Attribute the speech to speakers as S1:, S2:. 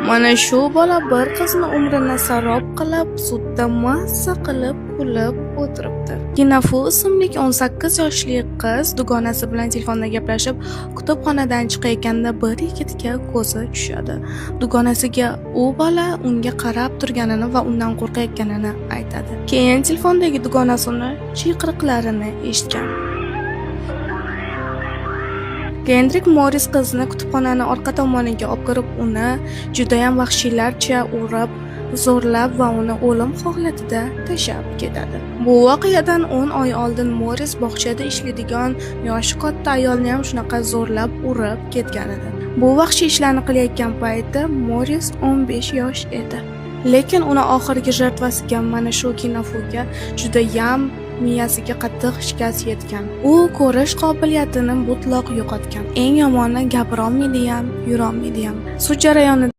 S1: Mana shu bola bir qizni umrini sarob qilib, sudda massa qilib kulib o'tiribdi. Kinafu ismli 18 yoshli qiz dugonasi bilan telefonda gaplashib, kutubxonadan chiqayotganda bir yigitga ko'zi tushadi. Dugonasiga u bola unga qarab turganini va undan qo'rqayotganini aytadi. Keyin telefondagi dugonasi uni chiyqiriqlarini eshitgan. Kendrick Morris qizni kutubxonaning orqa tomoniga olib kirib, uni judayam vahshiylarcha urib, zo'rlab va uni o'lim holatida tashlab ketadi. Bu voqeadan 10 oy oldin Morris bog'chada ishlaydigan yoshi katta ayolni ham shunaqa zo'rlab urib ketgan edi. Bu vahshiy ishlarni qilayotgan payti Morris 15 yosh edi. Lekin uni oxirgi jaratvasiga mana shu kinafuga judayam miyasiga qattiq shikast yetgan. U ko'rish qobiliyatini mutlaq yo'qotgan. Eng yomoni gapira olmaydi ham, yura olmaydi ham. Sud jarayonida